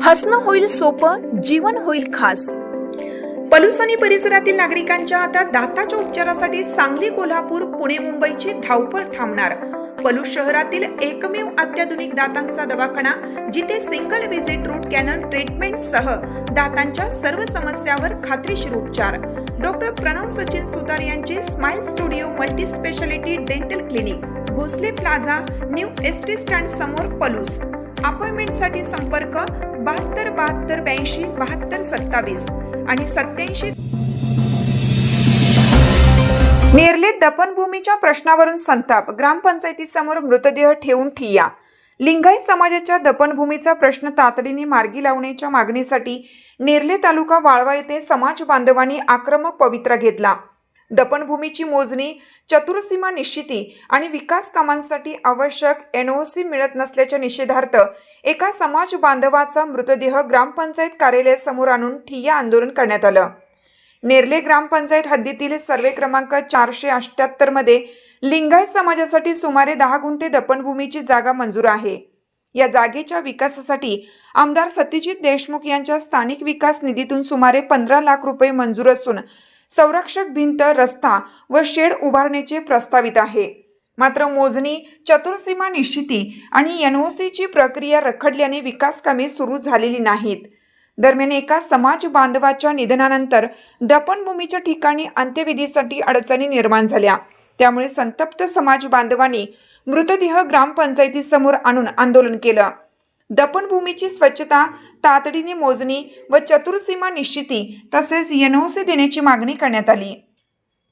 हसणं होईल सोपं, जीवन होईल खास। पलूस आणि परिसरातील नागरिकांच्या आता दाताच्या उपचारासाठी सांगली, कोल्हापूर, पुणे, मुंबईची धावपळ थांबणार। पलूस शहरातील एकमेव अत्याधुनिक दातांचा दवाखाना, जिथे single visit root canal treatment सह दातांच्या सर्व समस्यावर खात्रीशीर उपचार। डॉक्टर प्रणव सचिन सुतार यांचे smile studio multi speciality dental clinic, Bhosle plaza, new ST stand समोर, पलूस। अपॉइंटमेंटसाठी संपर्क 72 72 82 72 27 आणि 87। नेरलेत दफनभूमीच्या प्रश्नावरून संताप, ग्रामपंचायतीसमोर मृतदेह ठेवून ठिय्या। लिंगायत समाजाच्या दफनभूमीचा प्रश्न तातडीने मार्गी लावण्याच्या मागणीसाठी नेरले तालुका वाळवा येथे समाज बांधवांनी आक्रमक पवित्रा घेतला। दफनभूमीची मोजणी, चतुर्सीमा निश्चिती आणि विकास कामांसाठी आवश्यक NOC मिळत नसल्याच्या निषेधार्थ एका समाज बांधवाचा मृतदेह ग्रामपंचायत कार्यालयासमोर आणून ठिय्या आंदोलन करण्यात आलं। नेरले ग्रामपंचायत हद्दीतील सर्वे क्रमांक 478 मध्ये लिंगायत समाजासाठी सुमारे 10 गुंठे दफनभूमीची जागा मंजूर आहे। या जागेच्या विकासासाठी आमदार सत्यजित देशमुख यांच्या स्थानिक विकास निधीतून सुमारे 15 लाख रुपये मंजूर असून संरक्षक भिंत, रस्ता व शेड उभारण्याचे प्रस्तावित आहे। मात्र मोजणी, चतुर्सीमा निश्चिती आणि NOCची प्रक्रिया रखडल्याने विकास कामे सुरू झालेली नाहीत। दरम्यान एका समाज बांधवाच्या निधनानंतर दफनभूमीच्या ठिकाणी अंत्यविधीसाठी अडचणी निर्माण झाल्या। त्यामुळे संतप्त समाज बांधवांनी मृतदेह ग्रामपंचायतीसमोर आणून आंदोलन केलं। दफनभूमीची स्वच्छता, तातडीने मोजणी व चतुर्सीमा निश्चिती तसेच NOC देण्याची मागणी करण्यात आली।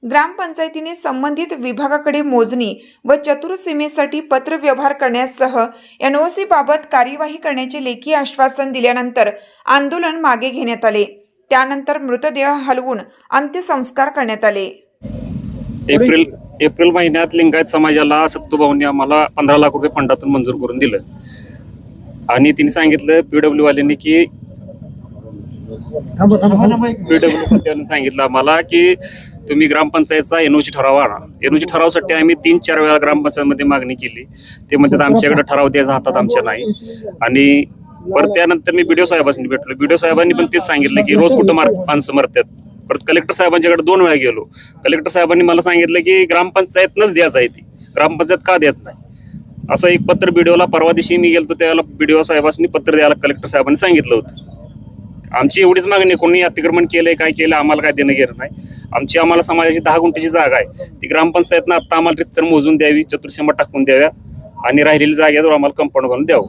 ग्रामपंचायतीने संबंधित विभागाकडे मोजणी व चतुर्सीमेसाठी पत्र व्यवहार करण्यासह NOC बाबत कार्यवाही करण्याचे लेखी आश्वासन दिल्यानंतर आंदोलन मागे घेण्यात आले। त्यानंतर मृतदेह हलवून अंत्यसंस्कार करण्यात आले। एप्रिल महिन्यात लिंगायत समाजाला सत्तूभाऊंनी आम्हाला 15 लाख रुपये फंडातून मंजूर करून दिलं आणि तिने सांगितलं PW वाल्यांनी की PW सांगितलं आम्हाला की तुम्ही ग्रामपंचायतचा NOC ठराव आणा। NOC ठरावासाठी आम्ही 3-4 वेळा ग्रामपंचायतमध्ये मागणी केली। ते म्हणतात आमच्याकडे ठराव द्यायचा हातात आमच्या नाही। आणि परत त्यानंतर मी BDO साहेबांनी भेटलो। BDO साहेबांनी पण तेच सांगितलं की रोज कुठं माणसं मरतात। परत कलेक्टर साहेबांच्याकडे 2 वेळा गेलो। कलेक्टर साहेबांनी मला सांगितलं की ग्रामपंचायतनंच द्यायचं आहे, ती ग्रामपंचायत का देत नाही। असं एक पत्र BDOला परवा दिवशी मी गेलो, त्यावेळेला BDO साहेबांनी पत्र द्यायला कलेक्टर साहेबांनी सांगितलं होतं। आमची एवढीच मागणी, कोणी अतिक्रमण केलंय काय केलं आम्हाला काय देणं घेणं नाही। आम्हाला समाजाची 10 गुंठेची जागा आहे, ती ग्रामपंचायतनं आता आम्हाला रितसर मोजून द्यावी, चतुर्सीमा टाकून द्याव्या आणि राहिलेली जागेवर आम्हाला कंपाऊंड घालून द्यावं।